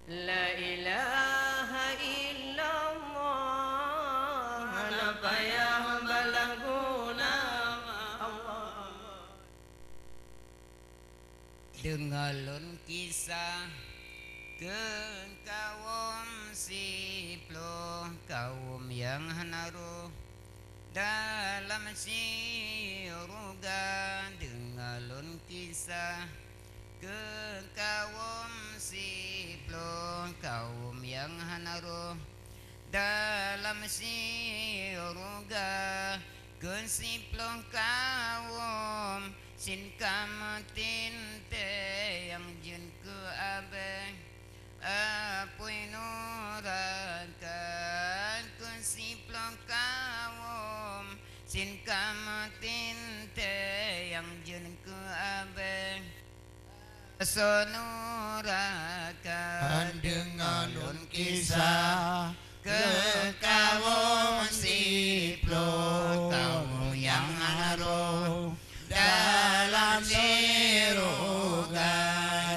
La ilaha illallah la payah balaguna Allah. Dengalun kisah ke kaum siploh, kaum yang naruh dalam siruga. Dengalun kisah ke kaum siploh, kaum yang naruh dalam siruga. Ke siploh kaum sin kamatin te yang jin ke abeng apoi nurakan. Ke siploh kaum sin kamatin te yang jin ke abeng sonurakan. Dengalun kisah ke kaum siploh, kaum yang naruh dalam siruga.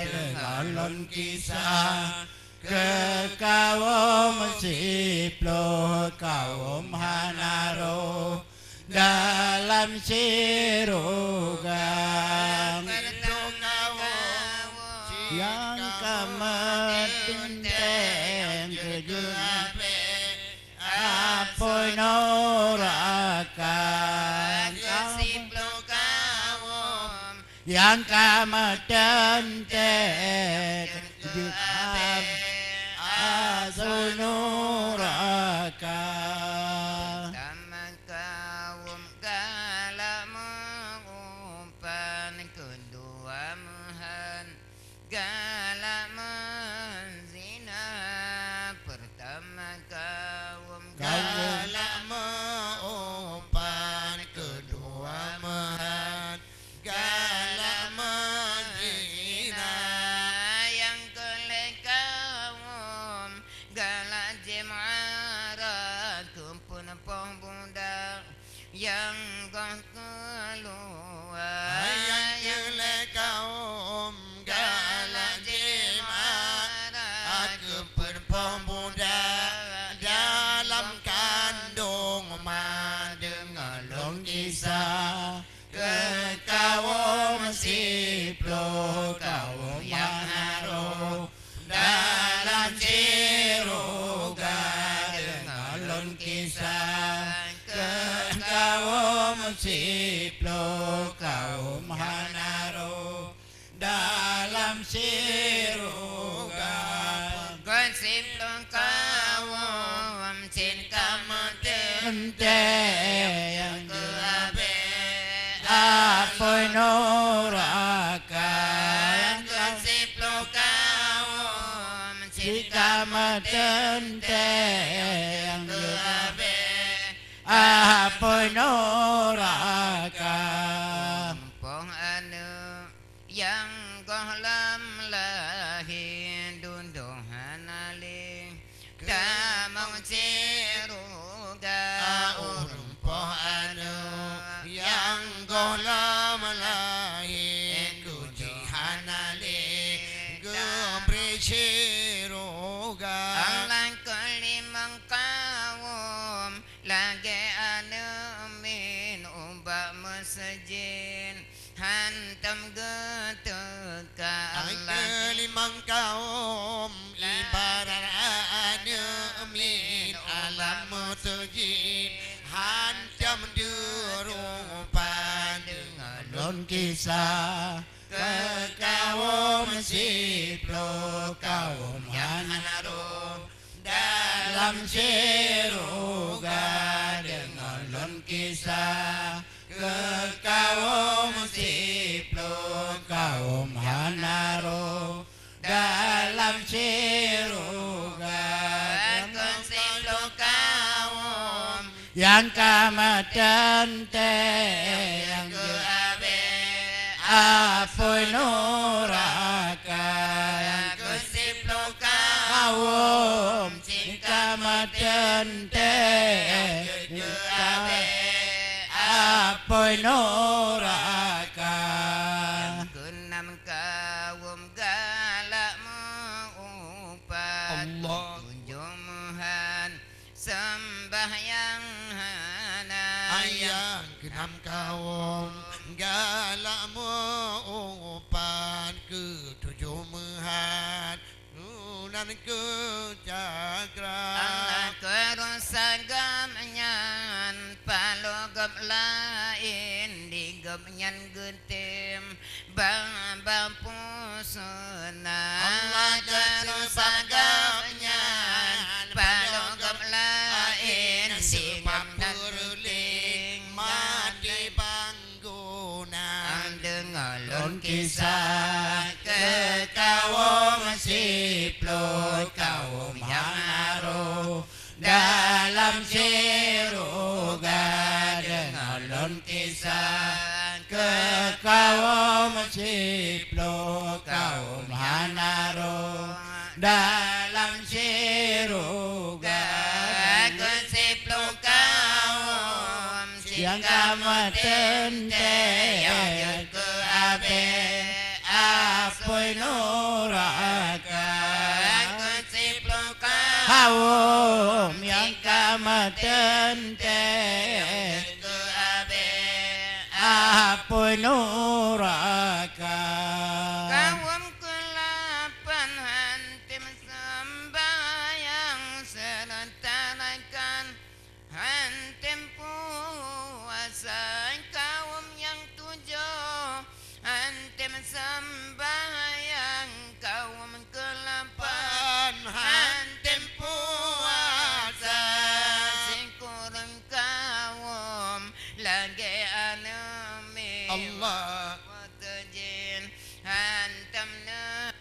Dengalun kisah ke kaum siploh, kaum naruh dalam siruga. Yang kamatinteng kejuape apoi norakan. Siploh kaum Yang kamatinteng kejuape apoi norakan. taman kaum galak mengumpan kedua mehan galak menzina. Pertama kaum Galak meumpan, kedua mehan, galak menzina. yang kelek kaum galak jemara kumpul poh budak yang kau keluar. Yang jelek kaum galak jemaah, aku perpong budak dalam kandung mak. Dengalun kisah ke kaum siploh, kaum yang naruh dalam siruga. Dengalun kisah ke kaum siploh, kaum naruh dalam siruga. Siploh kaum sin kamatin Ente yang keabe apoi norakan. siploh kaum sin Jika matente yang keabe apoi norakan. poh anu yang gohlam lahir dunduh hanali tamang ciruga Urung poh anu yang golam lahir kujihanali gebri siruga. Alang kelimang kaum lagi anu min ubah masjid hantam getuka Allah. Limang kaum ibarat anu min alam masjid hancam dirupan. Dengalun kisah ke kaum siploh, kaum yang naruh dalam siruga. Dengalun kisah ke kaum siploh, kaum yang naruh dalam siruga. Siploh kaum Yang kamatente yang keabe apoi norakan. siploh Kaum sin kamatente keabe apoi norakan. Kenam kaum galak mengumpan Allah. Tunjumuhan sembahyang hana Ayang kenam kaum galakmu upan ketujuh mehat nunan ke cakra Allah kerusagam nyan palogam lain digam nyan getim bang pusuna Allah kerusagam nyan palogam lain digam nyan getim mati bangguna dengalon kisah ke kaum siplo kaum haro dalam siruga dengalon kisah ke kaum siplo kaum hanaro dalam siruga kesiplo kaum yang kamu tente ke abe apoi nuraka kesiplo kaum kaum yang kamu tente ke abe apoi nuraka kaum kelapan hantim sembahyang serentarakan hantim puasa kaum yang tujuh hantim sembahyang kaum kelapan hantim puasa singkurang kaum lagi anemi Allah watajin hantamna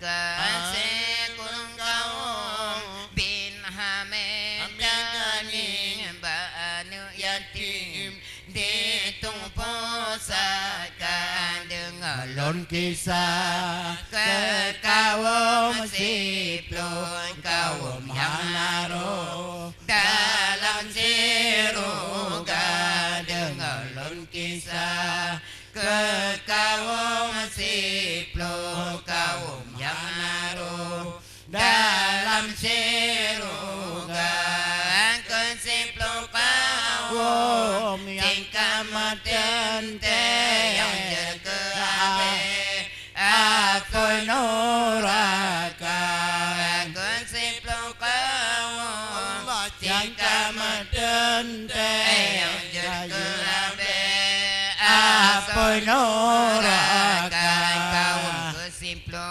kasih kurang kaum bin hamidani ba'anu yatim ditung pusakan dengan Alon kisah ke kaum siplo kaum hanaro dalam siruga dengan alon kisah ke kaum siplo kaum hanaro dalam siruga kesiplo kaum yang kamatente yang jaga abe aku nuraka kesiplo kaum yang kamatente yang jaga abe aku nuraka kaum kesiplo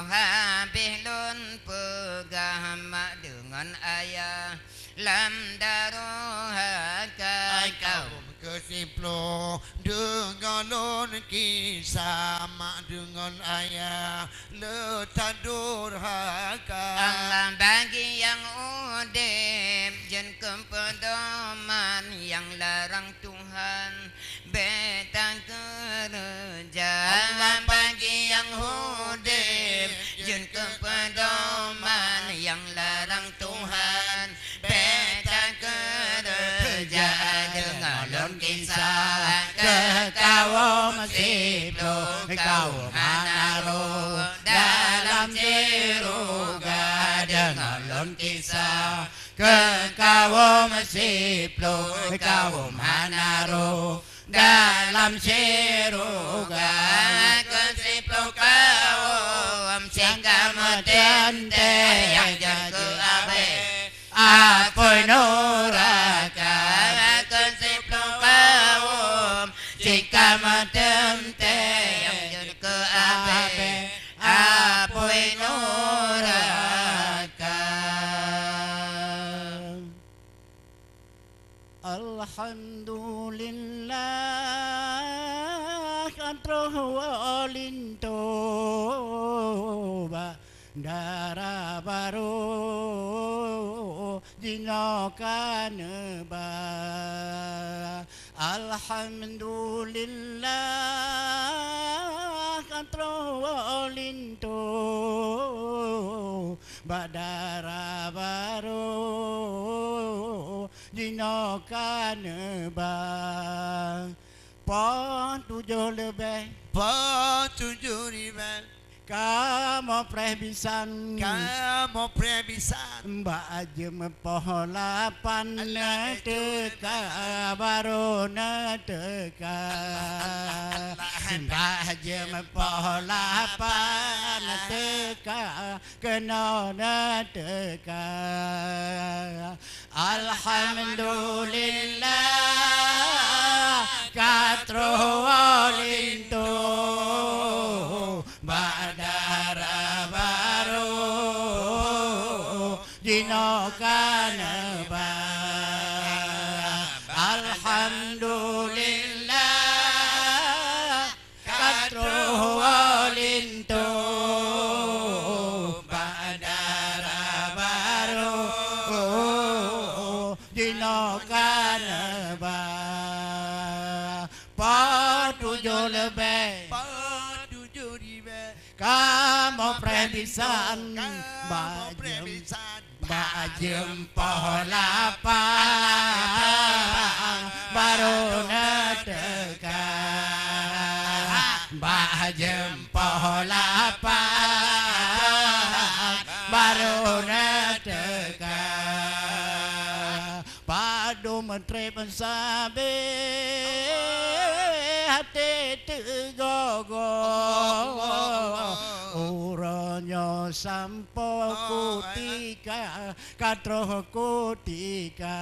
habis lun pegah mak dengan ayah lam daruhaka kaum kesiplo dengan lon kisah mak dengan ayah letak durhaka Allah bagi yang udip jen kepedoman yang larang Tuhan betang kerja Allah bagi yang udip jen kepedoman yang larang Tuhan betang kerja dengan lon kisah ke kaum siplo kaum hanaro dalam siruga dengan lon kisah ke kaum siplo kaum hanaro dalam siruga kesiplo kaum sehingga metente yang jaga abe apa nuraka kesiplo kaum jika metente yang jaga abe apa nuraka Alhamdulillah kantroh walinto dara baru dinokan ba Alhamdulillah kantroh walinto badara baru dinokan ba pon tujuh lebih Patujuh ribu Kamu prebisan Kamu prebisan Mbak jem poholapan teka baru teka Mbak jem poholapan teka kena teka Alhamdulillah katro walinto Badara baru dino kaneba Alhamdulillah katro walinto Badara baru dino kaneba Patujuh lebih Kamu prebisan Bajem poholapan baru teka Bajem poholapan baru teka Padu menteri pensabe hati tegogo Uronyo sampo kutika katro kutika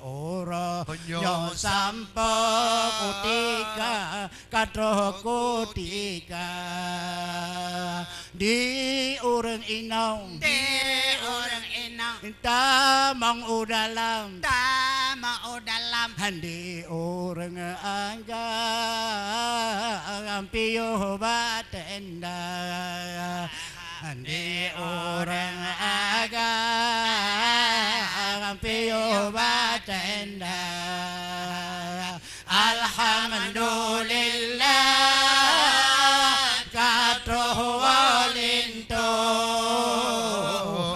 Uronyo sampo kutika katro kutika Di urang inong Tamang udalam Handi orang anggang piyo batenda Handi orang anggang piyo batenda Alhamdulillah katro walinto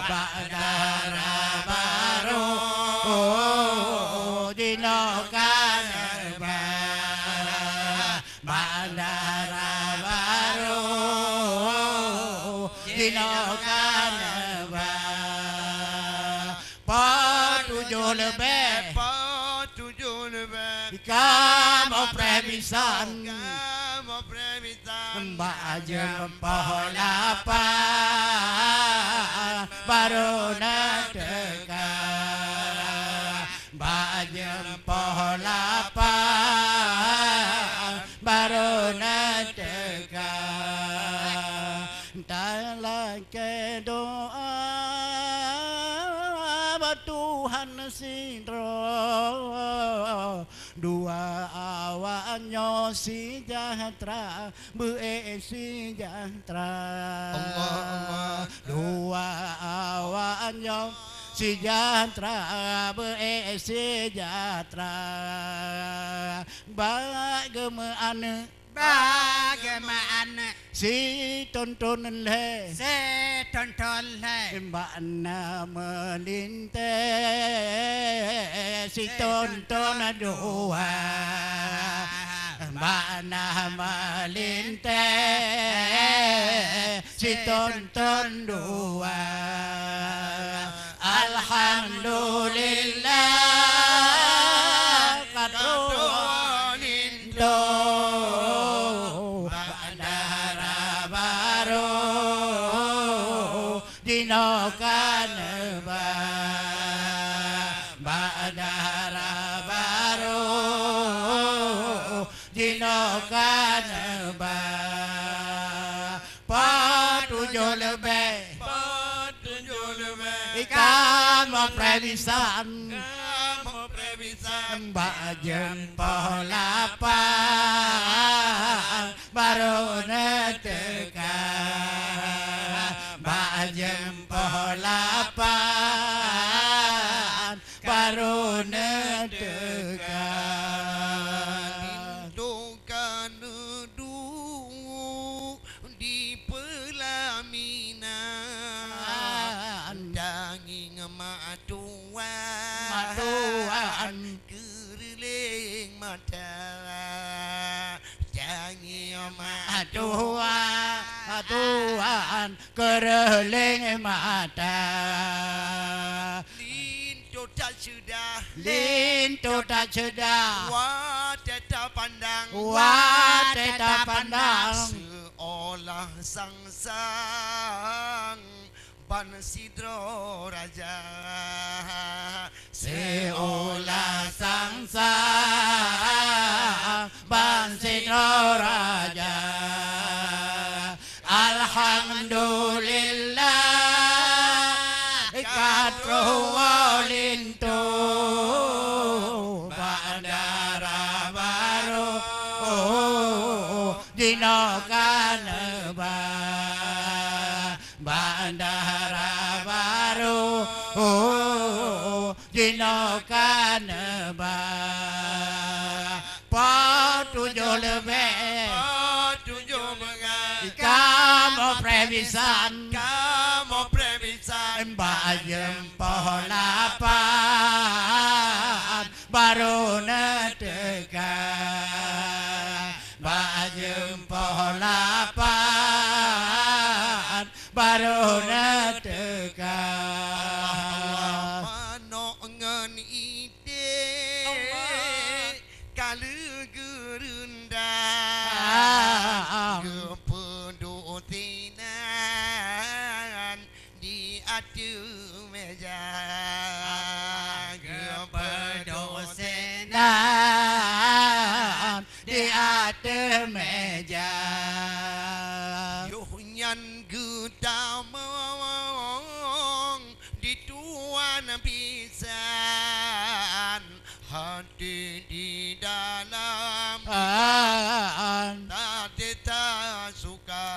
Badara baru dino kaneba Bandara baru dino kaneba Patujuh lebih Kamu prebisan Mbak jem poholapan baru teka Mbak jem poholapan baru teka Dalam doa Tuhan sindro Dua awanyo sejahtera sejahtera Allah Dua awanyo sejahtera sejahtera Bagaimana si tontonan le Mbak na melintas si tontonan dua Mbak na melintas si tonton dua Alhamdulillah katro lindo Bandara baru dino kaneba Bandara baru dino kaneba Patujuh lebih Kamu prebisan Mbak jem poholapan baru teka Mbak jem poholapan baru teka Dukan duduk di pelaminan Daging matuan Keriling mata Daging Tuhan keriling mata Lintu tak sudah Lintu tak sudah Wah tak pandang Wah tak pandang Seolah sang Ban Sidro Raja Seolah sang Ban Sidro Raja Alhamdulillah Katru walintu Bandara baru Dino Kaneba Bandara baru Dino Kaneba Tujuh lebih Tujuh mengat Kamu prebisan Kamu prebisan Mbak jempol lapan Baru netekan Mbak jempol lapan Baru netekan Mano ngen ide Kalau gerundan Kepedutinan Di atu meja Kepedosenan Di atas meja Yuhnyan gutamong Di tuan pisan Hati di dalam Tak tak suka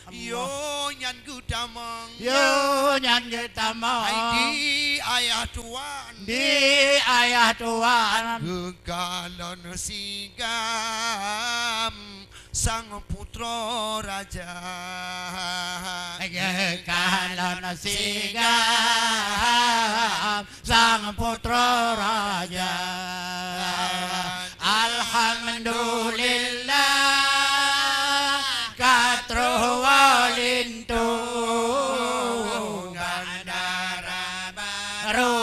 Yo nyan gutamong Yo nyan kita mau Hai di ayah tuan Di ayah Tuhan Gegalon sigam Sang putra raja Kalau sigam Sang putra raja Alhamdulillah Katru walintu Gandara baru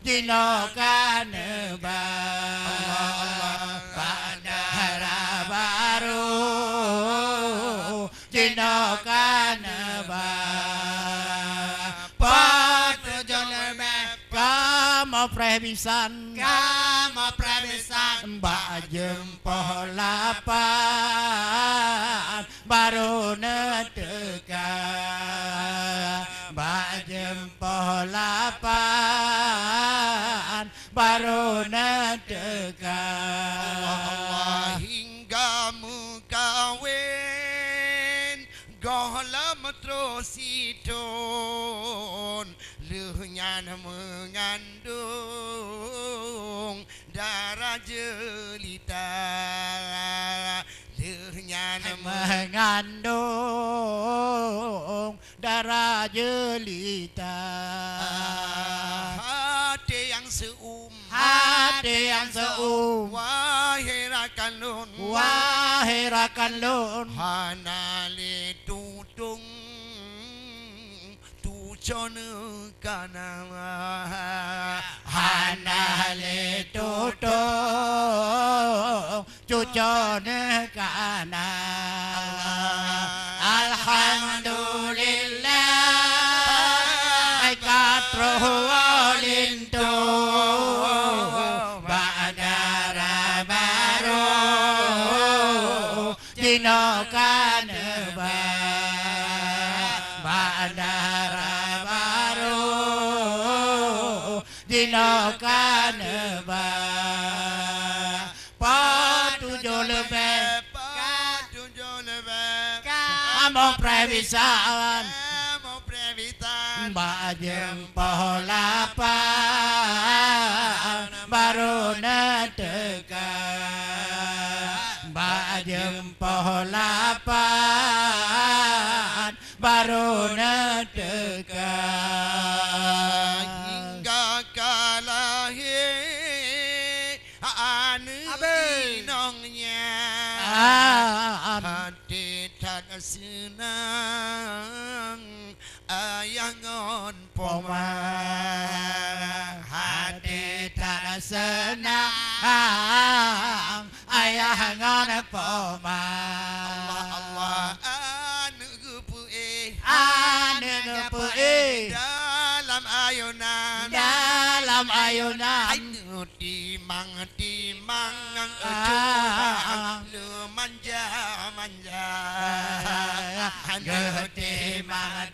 Dino Kaneba Bandara baru Dino Kaneba Patujuh lebih Kamu prebisan Mbak jempol lapan Baru netekan Mbak jempol lapan Baru netekan hingga mukawin Gohlam terus itun Luhnya mengandung darah jelita Luhnya mengandung darah jelita hati yang seum Hati yang seum Wahai rakan lun Wahai rakan lun Hanale tutung Tucone kana Hanale tutung Cucone kana Alhamdulillah Katru walintu Bandara baru Dino Kaneba Bandara baru Dino Kaneba Patujuh lebih Tujuh lebih Kamu prebisan Kamu prebisan Mbak jempol lapan Baru netekan Mbak jempol lapan Baru netekan hingga kalahir anu dinongnya senang ayangon Poma poma hati tak senang ayah ngon poma Allah anu gupu ane ngepu dalam ayunan dalam ayunan anu timang lu manja Getimang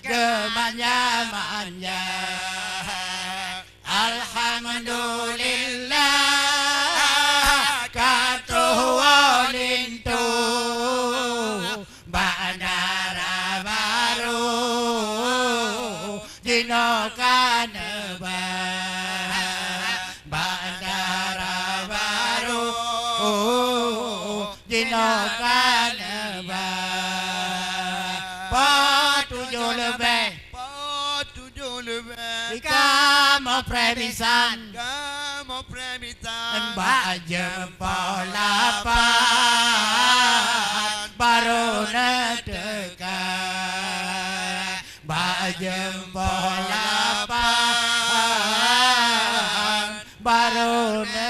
gemanya manja Alhamdulillah katuwalintu bandara baru dino kaneba bandara baru dino kaneba patujuh lebih kamu premisan kamu premitan Bajem polapan baru nedekat Bajem polapan baru nedekat